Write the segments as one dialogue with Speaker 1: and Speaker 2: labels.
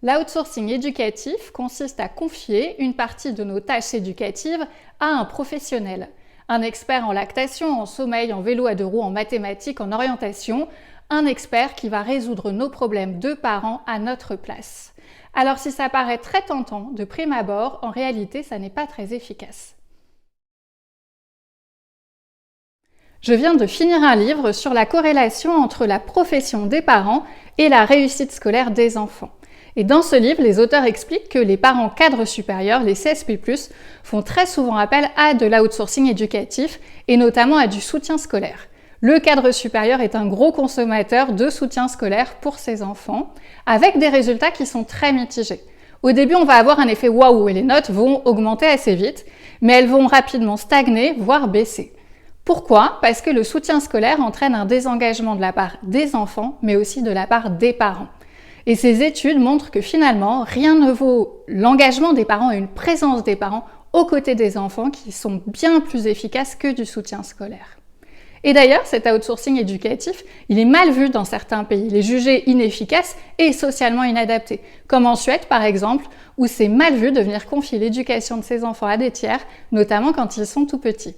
Speaker 1: L'outsourcing éducatif consiste à confier une partie de nos tâches éducatives à un professionnel. Un expert en lactation, en sommeil, en vélo à 2 roues, en mathématiques, en orientation. Un expert qui va résoudre nos problèmes de parents à notre place. Alors si ça paraît très tentant de prime abord, en réalité ça n'est pas très efficace. Je viens de finir un livre sur la corrélation entre la profession des parents et la réussite scolaire des enfants. Et dans ce livre, les auteurs expliquent que les parents cadres supérieurs, les CSP+, font très souvent appel à de l'outsourcing éducatif et notamment à du soutien scolaire. Le cadre supérieur est un gros consommateur de soutien scolaire pour ses enfants, avec des résultats qui sont très mitigés. Au début, on va avoir un effet waouh et les notes vont augmenter assez vite, mais elles vont rapidement stagner, voire baisser. Pourquoi ? Parce que le soutien scolaire entraîne un désengagement de la part des enfants, mais aussi de la part des parents. Et ces études montrent que finalement, rien ne vaut l'engagement des parents et une présence des parents aux côtés des enfants qui sont bien plus efficaces que du soutien scolaire. Et d'ailleurs, cet outsourcing éducatif, il est mal vu dans certains pays. Il est jugé inefficace et socialement inadapté, comme en Suède par exemple, où c'est mal vu de venir confier l'éducation de ses enfants à des tiers, notamment quand ils sont tout petits.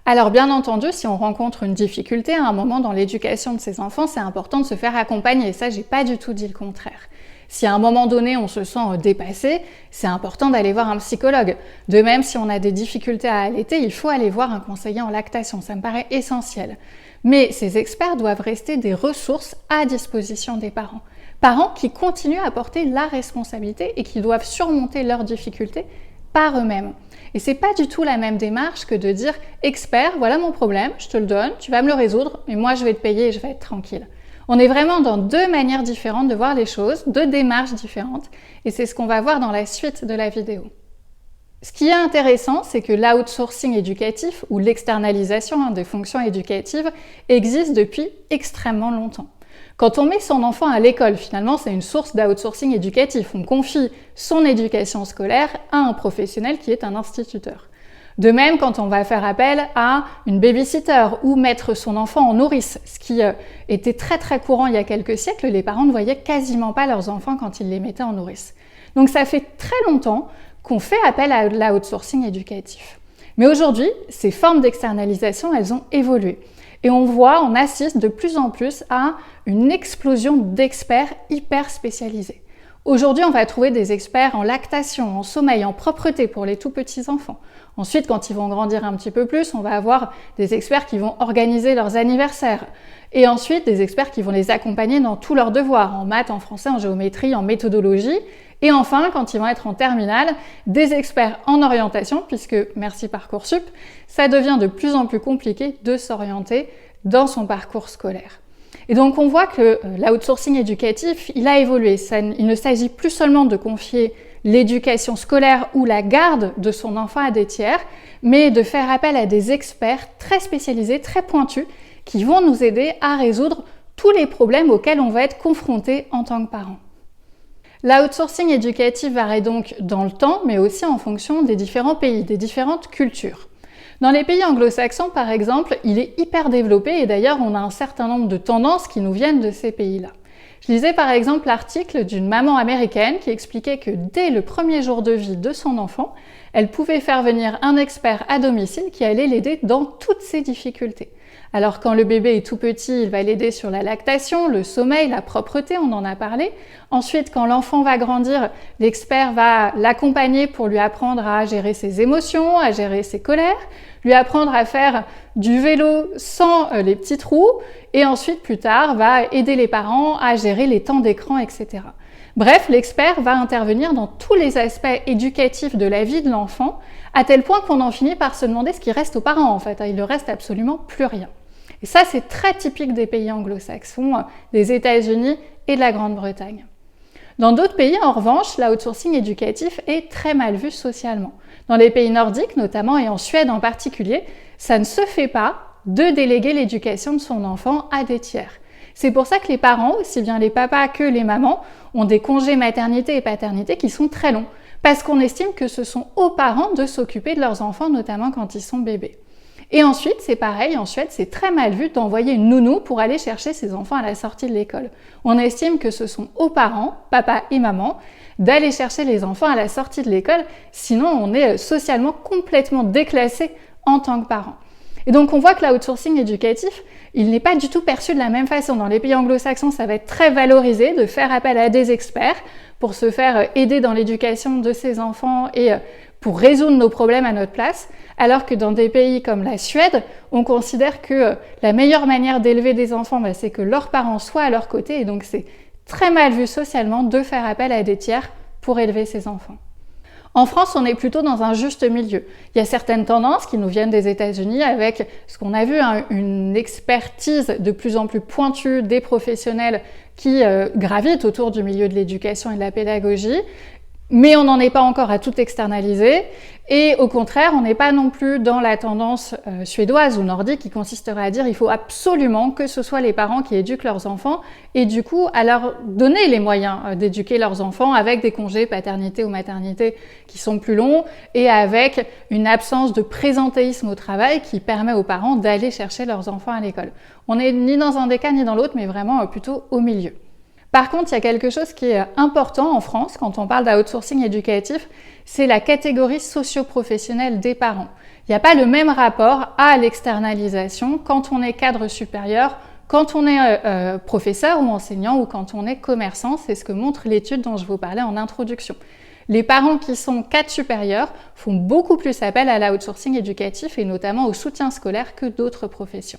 Speaker 1: Alors bien entendu, si on rencontre une difficulté à un moment dans l'éducation de ses enfants, c'est important de se faire accompagner, et ça, j'ai pas du tout dit le contraire. Si à un moment donné, on se sent dépassé, c'est important d'aller voir un psychologue. De même, si on a des difficultés à allaiter, il faut aller voir un conseiller en lactation, ça me paraît essentiel. Mais ces experts doivent rester des ressources à disposition des parents. Parents qui continuent à porter la responsabilité et qui doivent surmonter leurs difficultés par eux-mêmes. Et c'est pas du tout la même démarche que de dire « expert, voilà mon problème, je te le donne, tu vas me le résoudre, mais moi je vais te payer et je vais être tranquille ». On est vraiment dans 2 manières différentes de voir les choses, 2 démarches différentes, et c'est ce qu'on va voir dans la suite de la vidéo. Ce qui est intéressant, c'est que l'outsourcing éducatif, ou l'externalisation des fonctions éducatives, existe depuis extrêmement longtemps. Quand on met son enfant à l'école, finalement, c'est une source d'outsourcing éducatif. On confie son éducation scolaire à un professionnel qui est un instituteur. De même, quand on va faire appel à une babysitter ou mettre son enfant en nourrice, ce qui était très très courant il y a quelques siècles, les parents ne voyaient quasiment pas leurs enfants quand ils les mettaient en nourrice. Donc ça fait très longtemps qu'on fait appel à l'outsourcing éducatif. Mais aujourd'hui, ces formes d'externalisation, elles ont évolué. Et on assiste de plus en plus à une explosion d'experts hyper spécialisés. Aujourd'hui, on va trouver des experts en lactation, en sommeil, en propreté pour les tout petits enfants. Ensuite, quand ils vont grandir un petit peu plus, on va avoir des experts qui vont organiser leurs anniversaires. Et ensuite, des experts qui vont les accompagner dans tous leurs devoirs, en maths, en français, en géométrie, en méthodologie. Et enfin, quand ils vont être en terminale, des experts en orientation, puisque, merci Parcoursup, ça devient de plus en plus compliqué de s'orienter dans son parcours scolaire. Et donc on voit que l'outsourcing éducatif, il a évolué. Il ne s'agit plus seulement de confier l'éducation scolaire ou la garde de son enfant à des tiers, mais de faire appel à des experts très spécialisés, très pointus, qui vont nous aider à résoudre tous les problèmes auxquels on va être confronté en tant que parent. L'outsourcing éducatif varie donc dans le temps, mais aussi en fonction des différents pays, des différentes cultures. Dans les pays anglo-saxons, par exemple, il est hyper développé et d'ailleurs, on a un certain nombre de tendances qui nous viennent de ces pays-là. Je lisais par exemple l'article d'une maman américaine qui expliquait que dès le premier jour de vie de son enfant, elle pouvait faire venir un expert à domicile qui allait l'aider dans toutes ses difficultés. Alors quand le bébé est tout petit, il va l'aider sur la lactation, le sommeil, la propreté, on en a parlé. Ensuite, quand l'enfant va grandir, l'expert va l'accompagner pour lui apprendre à gérer ses émotions, à gérer ses colères, lui apprendre à faire du vélo sans les petits trous, et ensuite, plus tard, va aider les parents à gérer les temps d'écran, etc. Bref, l'expert va intervenir dans tous les aspects éducatifs de la vie de l'enfant, à tel point qu'on en finit par se demander ce qui reste aux parents, en fait. Il ne reste absolument plus rien. Et ça, c'est très typique des pays anglo-saxons, des États-Unis et de la Grande-Bretagne. Dans d'autres pays, en revanche, l'outsourcing éducatif est très mal vu socialement. Dans les pays nordiques, notamment, et en Suède en particulier, ça ne se fait pas de déléguer l'éducation de son enfant à des tiers. C'est pour ça que les parents, aussi bien les papas que les mamans, ont des congés maternité et paternité qui sont très longs, parce qu'on estime que ce sont aux parents de s'occuper de leurs enfants, notamment quand ils sont bébés. Et ensuite, c'est pareil, en Suède, c'est très mal vu d'envoyer une nounou pour aller chercher ses enfants à la sortie de l'école. On estime que ce sont aux parents, papa et maman, d'aller chercher les enfants à la sortie de l'école, sinon on est socialement complètement déclassé en tant que parent. Et donc on voit que l'outsourcing éducatif, il n'est pas du tout perçu de la même façon. Dans les pays anglo-saxons, ça va être très valorisé de faire appel à des experts pour se faire aider dans l'éducation de ses enfants et pour résoudre nos problèmes à notre place, alors que dans des pays comme la Suède, on considère que la meilleure manière d'élever des enfants, c'est que leurs parents soient à leur côté, et donc c'est très mal vu socialement de faire appel à des tiers pour élever ses enfants. En France, on est plutôt dans un juste milieu. Il y a certaines tendances qui nous viennent des États-Unis avec ce qu'on a vu, une expertise de plus en plus pointue des professionnels qui gravitent autour du milieu de l'éducation et de la pédagogie. Mais on n'en est pas encore à tout externaliser et au contraire, on n'est pas non plus dans la tendance suédoise ou nordique qui consisterait à dire il faut absolument que ce soit les parents qui éduquent leurs enfants et du coup à leur donner les moyens d'éduquer leurs enfants avec des congés paternité ou maternité qui sont plus longs et avec une absence de présentéisme au travail qui permet aux parents d'aller chercher leurs enfants à l'école. On n'est ni dans un des cas ni dans l'autre mais vraiment plutôt au milieu. Par contre, il y a quelque chose qui est important en France quand on parle d'outsourcing éducatif, c'est la catégorie socio-professionnelle des parents. Il n'y a pas le même rapport à l'externalisation quand on est cadre supérieur, quand on est professeur ou enseignant ou quand on est commerçant. C'est ce que montre l'étude dont je vous parlais en introduction. Les parents qui sont cadres supérieurs font beaucoup plus appel à l'outsourcing éducatif et notamment au soutien scolaire que d'autres professions.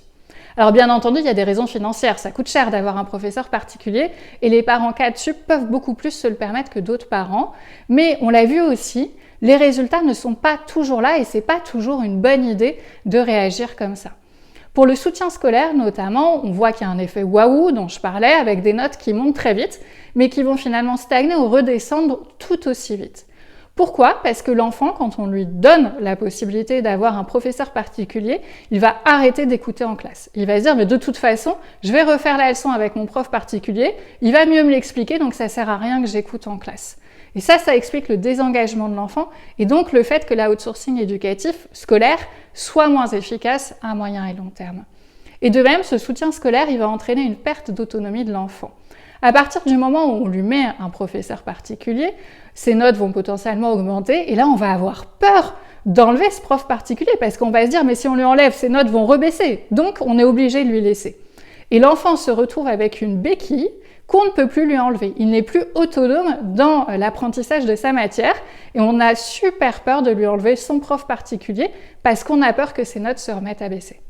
Speaker 1: Alors bien entendu, il y a des raisons financières. Ça coûte cher d'avoir un professeur particulier et les parents cadres sup peuvent beaucoup plus se le permettre que d'autres parents. Mais on l'a vu aussi, les résultats ne sont pas toujours là et c'est pas toujours une bonne idée de réagir comme ça. Pour le soutien scolaire notamment, on voit qu'il y a un effet waouh dont je parlais avec des notes qui montent très vite mais qui vont finalement stagner ou redescendre tout aussi vite. Pourquoi ? Parce que l'enfant, quand on lui donne la possibilité d'avoir un professeur particulier, il va arrêter d'écouter en classe. Il va se dire, mais de toute façon, je vais refaire la leçon avec mon prof particulier, il va mieux me l'expliquer, donc ça sert à rien que j'écoute en classe. Et ça explique le désengagement de l'enfant et donc le fait que l'outsourcing éducatif scolaire soit moins efficace à moyen et long terme. Et de même, ce soutien scolaire, il va entraîner une perte d'autonomie de l'enfant. À partir du moment où on lui met un professeur particulier, ses notes vont potentiellement augmenter et là on va avoir peur d'enlever ce prof particulier parce qu'on va se dire mais si on lui enlève, ses notes vont rebaisser, donc on est obligé de lui laisser. Et l'enfant se retrouve avec une béquille qu'on ne peut plus lui enlever. Il n'est plus autonome dans l'apprentissage de sa matière et on a super peur de lui enlever son prof particulier parce qu'on a peur que ses notes se remettent à baisser.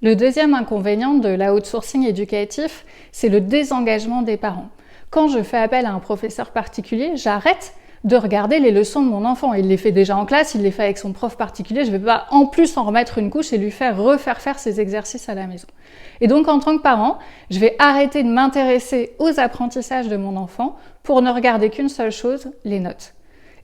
Speaker 1: Le deuxième inconvénient de l'outsourcing éducatif, c'est le désengagement des parents. Quand je fais appel à un professeur particulier, j'arrête de regarder les leçons de mon enfant. Il les fait déjà en classe, il les fait avec son prof particulier, je ne vais pas en plus en remettre une couche et lui refaire faire ses exercices à la maison. Et donc en tant que parent, je vais arrêter de m'intéresser aux apprentissages de mon enfant pour ne regarder qu'une seule chose, les notes.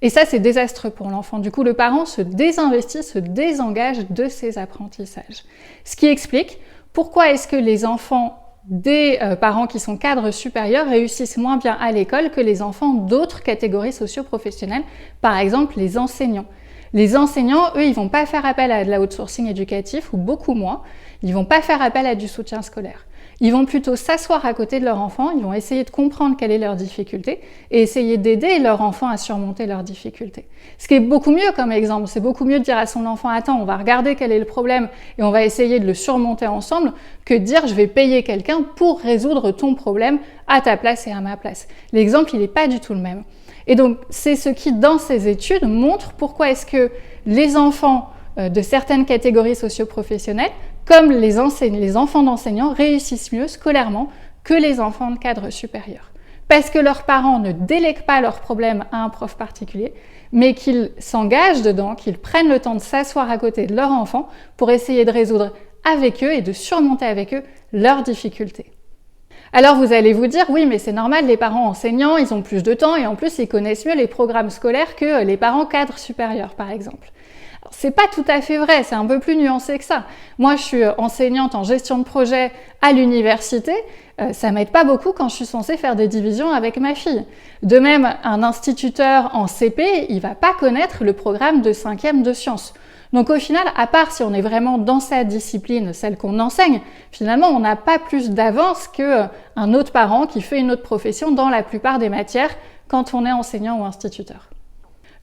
Speaker 1: Et ça, c'est désastreux pour l'enfant. Du coup, le parent se désinvestit, se désengage de ses apprentissages. Ce qui explique pourquoi est-ce que les enfants des parents qui sont cadres supérieurs réussissent moins bien à l'école que les enfants d'autres catégories socio-professionnelles, par exemple les enseignants. Les enseignants, eux, ils vont pas faire appel à de l'outsourcing éducatif ou beaucoup moins. Ils vont pas faire appel à du soutien scolaire. Ils vont plutôt s'asseoir à côté de leur enfant, ils vont essayer de comprendre quelle est leur difficulté et essayer d'aider leur enfant à surmonter leurs difficultés. Ce qui est beaucoup mieux comme exemple, c'est beaucoup mieux de dire à son enfant « Attends, on va regarder quel est le problème et on va essayer de le surmonter ensemble » que de dire « Je vais payer quelqu'un pour résoudre ton problème à ta place et à ma place ». L'exemple, il n'est pas du tout le même. Et donc, c'est ce qui, dans ces études, montre pourquoi est-ce que les enfants de certaines catégories socio-professionnelles, comme les enfants d'enseignants, réussissent mieux scolairement que les enfants de cadre supérieur. Parce que leurs parents ne délèguent pas leurs problèmes à un prof particulier, mais qu'ils s'engagent dedans, qu'ils prennent le temps de s'asseoir à côté de leur enfant pour essayer de résoudre avec eux et de surmonter avec eux leurs difficultés. Alors vous allez vous dire, oui mais c'est normal, les parents enseignants, ils ont plus de temps et en plus ils connaissent mieux les programmes scolaires que les parents cadres supérieurs par exemple. C'est pas tout à fait vrai, c'est un peu plus nuancé que ça. Moi, je suis enseignante en gestion de projet à l'université, ça m'aide pas beaucoup quand je suis censée faire des divisions avec ma fille. De même, un instituteur en CP, il va pas connaître le programme de 5e de sciences. Donc au final, à part si on est vraiment dans sa discipline, celle qu'on enseigne, finalement on n'a pas plus d'avance qu'un autre parent qui fait une autre profession dans la plupart des matières quand on est enseignant ou instituteur.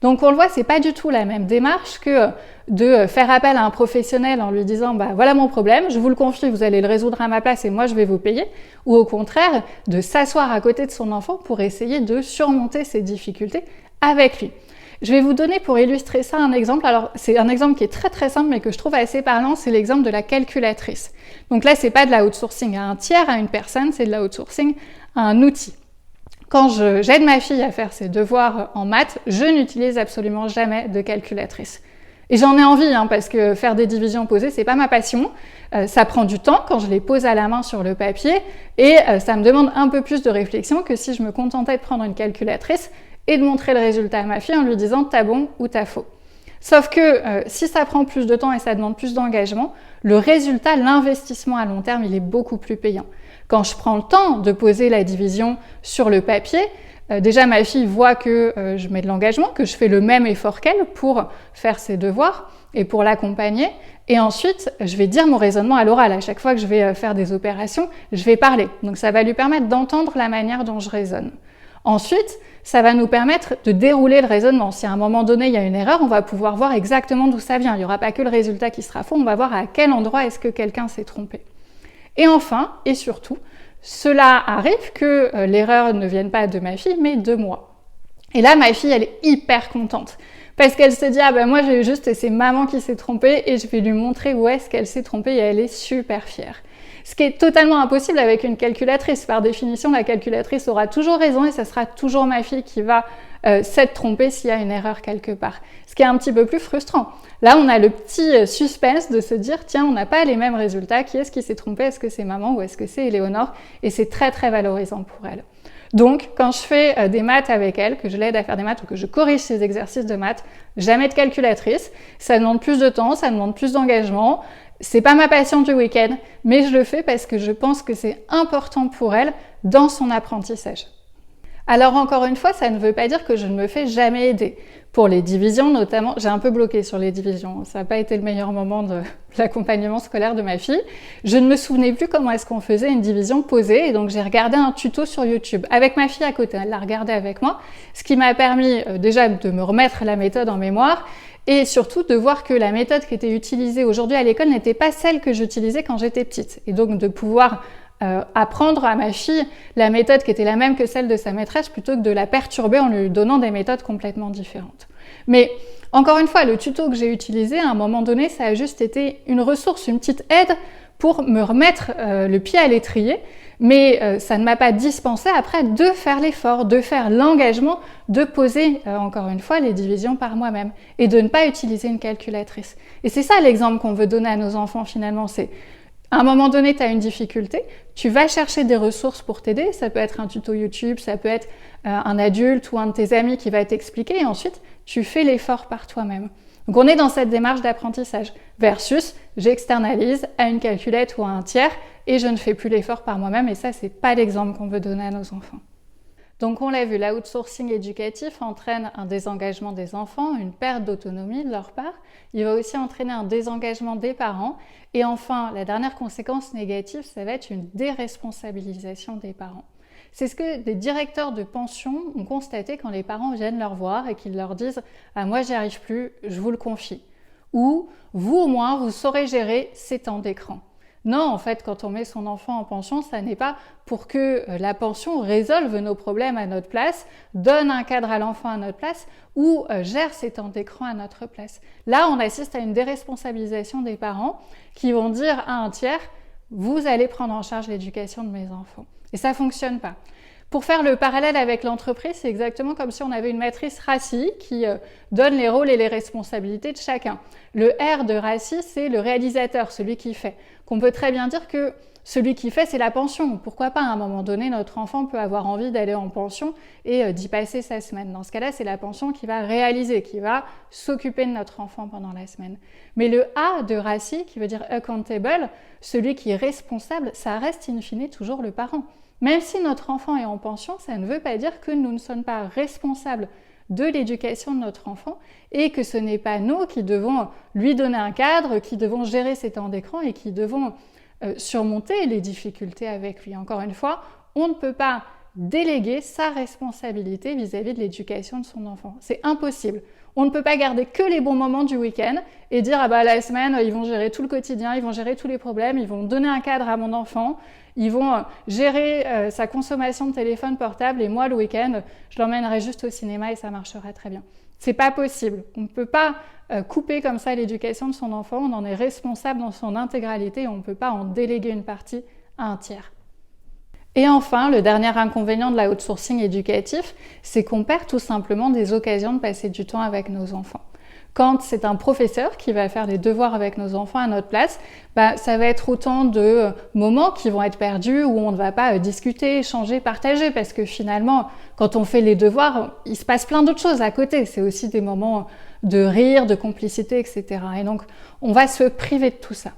Speaker 1: Donc on le voit, c'est pas du tout la même démarche que de faire appel à un professionnel en lui disant voilà mon problème, je vous le confie, vous allez le résoudre à ma place et moi je vais vous payer, ou au contraire de s'asseoir à côté de son enfant pour essayer de surmonter ses difficultés avec lui. Je vais vous donner pour illustrer ça un exemple. Alors c'est un exemple qui est très très simple mais que je trouve assez parlant, c'est l'exemple de la calculatrice. Donc là c'est pas de la outsourcing à un tiers, à une personne, c'est de la outsourcing à un outil. Quand j'aide ma fille à faire ses devoirs en maths, je n'utilise absolument jamais de calculatrice. Et j'en ai envie, parce que faire des divisions posées, c'est pas ma passion. Ça prend du temps quand je les pose à la main sur le papier et ça me demande un peu plus de réflexion que si je me contentais de prendre une calculatrice et de montrer le résultat à ma fille en lui disant t'as bon ou t'as faux. Sauf que si ça prend plus de temps et ça demande plus d'engagement, le résultat, l'investissement à long terme, il est beaucoup plus payant. Quand je prends le temps de poser la division sur le papier, déjà ma fille voit que je mets de l'engagement, que je fais le même effort qu'elle pour faire ses devoirs et pour l'accompagner. Et ensuite, je vais dire mon raisonnement à l'oral. À chaque fois que je vais faire des opérations, je vais parler. Donc ça va lui permettre d'entendre la manière dont je raisonne. Ensuite, ça va nous permettre de dérouler le raisonnement. Si à un moment donné, il y a une erreur, on va pouvoir voir exactement d'où ça vient. Il n'y aura pas que le résultat qui sera faux, on va voir à quel endroit est-ce que quelqu'un s'est trompé. Et enfin, et surtout, cela arrive que l'erreur ne vienne pas de ma fille, mais de moi. Et là, ma fille, elle est hyper contente. Parce qu'elle se dit, moi j'ai juste, c'est maman qui s'est trompée et je vais lui montrer où est-ce qu'elle s'est trompée et elle est super fière. Ce qui est totalement impossible avec une calculatrice. Par définition, la calculatrice aura toujours raison et ça sera toujours ma fille qui va s'être trompée s'il y a une erreur quelque part. Ce qui est un petit peu plus frustrant. Là, on a le petit suspense de se dire, tiens, on n'a pas les mêmes résultats. Qui est-ce qui s'est trompé? Est-ce que c'est maman ou est-ce que c'est Éléonore? Et c'est très, très valorisant pour elle. Donc, quand je fais des maths avec elle, que je l'aide à faire des maths ou que je corrige ses exercices de maths, jamais de calculatrice. Ça demande plus de temps, ça demande plus d'engagement. C'est pas ma passion du week-end, mais je le fais parce que je pense que c'est important pour elle dans son apprentissage. Alors encore une fois, ça ne veut pas dire que je ne me fais jamais aider. Pour les divisions notamment, j'ai un peu bloqué sur les divisions. Ça n'a pas été le meilleur moment de l'accompagnement scolaire de ma fille. Je ne me souvenais plus comment est-ce qu'on faisait une division posée et donc j'ai regardé un tuto sur YouTube avec ma fille à côté. Elle l'a regardé avec moi, ce qui m'a permis déjà de me remettre la méthode en mémoire et surtout de voir que la méthode qui était utilisée aujourd'hui à l'école n'était pas celle que j'utilisais quand j'étais petite. Et donc de pouvoir apprendre à ma fille la méthode qui était la même que celle de sa maîtresse plutôt que de la perturber en lui donnant des méthodes complètement différentes. Mais encore une fois, le tuto que j'ai utilisé, à un moment donné, ça a juste été une ressource, une petite aide pour me remettre le pied à l'étrier, mais ça ne m'a pas dispensé après de faire l'effort, de faire l'engagement, de poser, encore une fois, les divisions par moi-même et de ne pas utiliser une calculatrice. Et c'est ça l'exemple qu'on veut donner à nos enfants finalement, c'est à un moment donné, tu as une difficulté, tu vas chercher des ressources pour t'aider, ça peut être un tuto YouTube, ça peut être un adulte ou un de tes amis qui va t'expliquer et ensuite tu fais l'effort par toi-même. Donc on est dans cette démarche d'apprentissage versus j'externalise à une calculette ou à un tiers et je ne fais plus l'effort par moi-même et ça c'est pas l'exemple qu'on veut donner à nos enfants. Donc on l'a vu, l'outsourcing éducatif entraîne un désengagement des enfants, une perte d'autonomie de leur part. Il va aussi entraîner un désengagement des parents. Et enfin, la dernière conséquence négative, ça va être une déresponsabilisation des parents. C'est ce que des directeurs de pension ont constaté quand les parents viennent leur voir et qu'ils leur disent « Ah, moi, j'y arrive plus, je vous le confie ». Ou « Vous, au moins, vous saurez gérer ces temps d'écran ». Non, en fait, quand on met son enfant en pension, ça n'est pas pour que la pension résolve nos problèmes à notre place, donne un cadre à l'enfant à notre place ou gère ses temps d'écran à notre place. Là, on assiste à une déresponsabilisation des parents qui vont dire à un tiers « vous allez prendre en charge l'éducation de mes enfants ». Et ça ne fonctionne pas. Pour faire le parallèle avec l'entreprise, c'est exactement comme si on avait une matrice RACI qui donne les rôles et les responsabilités de chacun. Le R de RACI, c'est le réalisateur, celui qui fait. Qu'on peut très bien dire que celui qui fait, c'est la pension. Pourquoi pas, à un moment donné, notre enfant peut avoir envie d'aller en pension et d'y passer sa semaine. Dans ce cas-là, c'est la pension qui va réaliser, qui va s'occuper de notre enfant pendant la semaine. Mais le A de RACI, qui veut dire accountable, celui qui est responsable, ça reste in fine toujours le parent. Même si notre enfant est en pension, ça ne veut pas dire que nous ne sommes pas responsables de l'éducation de notre enfant et que ce n'est pas nous qui devons lui donner un cadre, qui devons gérer ses temps d'écran et qui devons surmonter les difficultés avec lui. Encore une fois, on ne peut pas déléguer sa responsabilité vis-à-vis de l'éducation de son enfant. C'est impossible. On ne peut pas garder que les bons moments du week-end et dire ah bah la semaine ils vont gérer tout le quotidien, ils vont gérer tous les problèmes, ils vont donner un cadre à mon enfant, ils vont gérer sa consommation de téléphone portable et moi le week-end je l'emmènerai juste au cinéma et ça marchera très bien. C'est pas possible. On ne peut pas couper comme ça l'éducation de son enfant, on en est responsable dans son intégralité et on ne peut pas en déléguer une partie à un tiers. Et enfin, le dernier inconvénient de l'outsourcing éducatif, c'est qu'on perd tout simplement des occasions de passer du temps avec nos enfants. Quand c'est un professeur qui va faire les devoirs avec nos enfants à notre place, ça va être autant de moments qui vont être perdus où on ne va pas discuter, échanger, partager parce que finalement, quand on fait les devoirs, il se passe plein d'autres choses à côté. C'est aussi des moments de rire, de complicité, etc. Et donc, on va se priver de tout ça.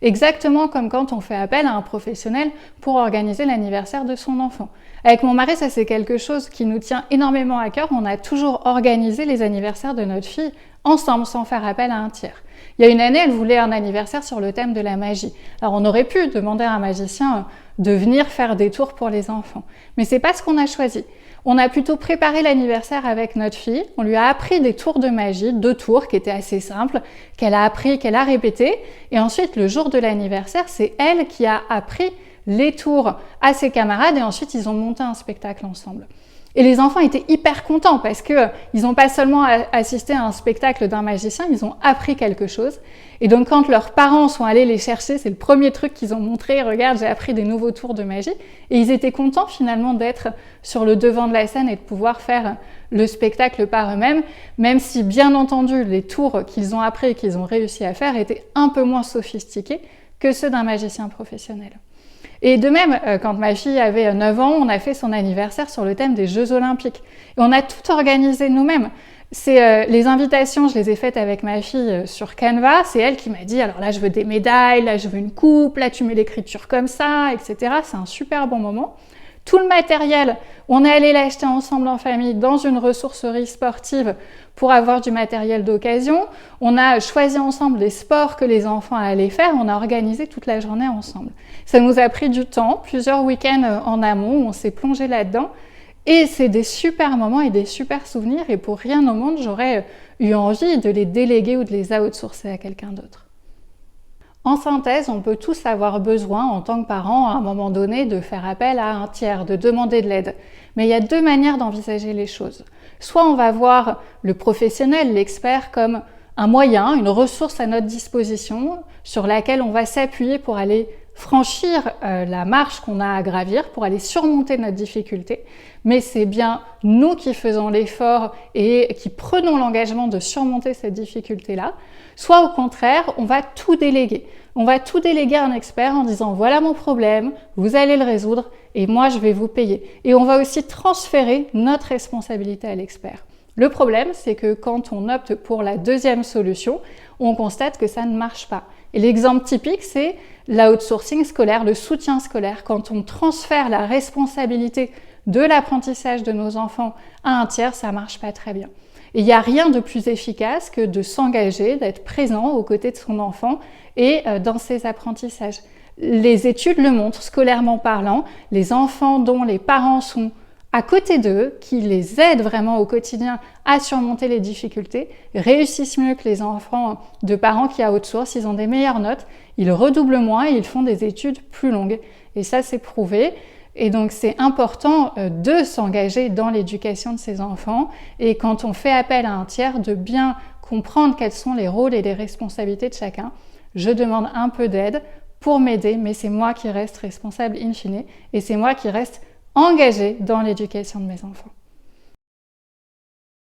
Speaker 1: Exactement comme quand on fait appel à un professionnel pour organiser l'anniversaire de son enfant. Avec mon mari, ça c'est quelque chose qui nous tient énormément à cœur. On a toujours organisé les anniversaires de notre fille ensemble, sans faire appel à un tiers. Il y a une année, elle voulait un anniversaire sur le thème de la magie. Alors on aurait pu demander à un magicien de venir faire des tours pour les enfants. Mais c'est pas ce qu'on a choisi. On a plutôt préparé l'anniversaire avec notre fille. On lui a appris des tours de magie, 2 tours qui étaient assez simples, qu'elle a appris, qu'elle a répété. Et ensuite, le jour de l'anniversaire, c'est elle qui a appris les tours à ses camarades et ensuite, ils ont monté un spectacle ensemble. Et les enfants étaient hyper contents parce que ils n'ont pas seulement assisté à un spectacle d'un magicien, ils ont appris quelque chose. Et donc quand leurs parents sont allés les chercher, c'est le premier truc qu'ils ont montré, regarde, j'ai appris des nouveaux tours de magie. Et ils étaient contents finalement d'être sur le devant de la scène et de pouvoir faire le spectacle par eux-mêmes, même si bien entendu les tours qu'ils ont appris et qu'ils ont réussi à faire étaient un peu moins sophistiqués que ceux d'un magicien professionnel. Et de même, quand ma fille avait 9 ans, on a fait son anniversaire sur le thème des Jeux Olympiques. Et on a tout organisé nous-mêmes. Les invitations, je les ai faites avec ma fille sur Canva. C'est elle qui m'a dit, alors là, je veux des médailles, là, je veux une coupe, là, tu mets l'écriture comme ça, etc. C'est un super bon moment. Tout le matériel, on est allé l'acheter ensemble en famille dans une ressourcerie sportive pour avoir du matériel d'occasion. On a choisi ensemble les sports que les enfants allaient faire. On a organisé toute la journée ensemble. Ça nous a pris du temps, plusieurs week-ends en amont où on s'est plongé là-dedans. Et c'est des super moments et des super souvenirs. Et pour rien au monde, j'aurais eu envie de les déléguer ou de les outsourcer à quelqu'un d'autre. En synthèse, on peut tous avoir besoin, en tant que parents, à un moment donné, de faire appel à un tiers, de demander de l'aide. Mais il y a 2 manières d'envisager les choses. Soit on va voir le professionnel, l'expert, comme un moyen, une ressource à notre disposition sur laquelle on va s'appuyer pour aller franchir la marche qu'on a à gravir, pour aller surmonter notre difficulté. Mais c'est bien nous qui faisons l'effort et qui prenons l'engagement de surmonter cette difficulté-là. Soit au contraire, on va tout déléguer. On va tout déléguer à un expert en disant voilà mon problème, vous allez le résoudre et moi je vais vous payer. Et on va aussi transférer notre responsabilité à l'expert. Le problème, c'est que quand on opte pour la deuxième solution, on constate que ça ne marche pas. Et l'exemple typique, c'est l'outsourcing scolaire, le soutien scolaire. Quand on transfère la responsabilité de l'apprentissage de nos enfants à un tiers, ça ne marche pas très bien. Et il n'y a rien de plus efficace que de s'engager, d'être présent aux côtés de son enfant et dans ses apprentissages. Les études le montrent, scolairement parlant, les enfants dont les parents sont à côté d'eux, qui les aident vraiment au quotidien à surmonter les difficultés, réussissent mieux que les enfants de parents qui outsourcent, ils ont des meilleures notes, ils redoublent moins et ils font des études plus longues. Et ça, c'est prouvé. Et donc, c'est important de s'engager dans l'éducation de ses enfants et quand on fait appel à un tiers, de bien comprendre quels sont les rôles et les responsabilités de chacun. Je demande un peu d'aide pour m'aider, mais c'est moi qui reste responsable in fine et c'est moi qui reste engagée dans l'éducation de mes enfants.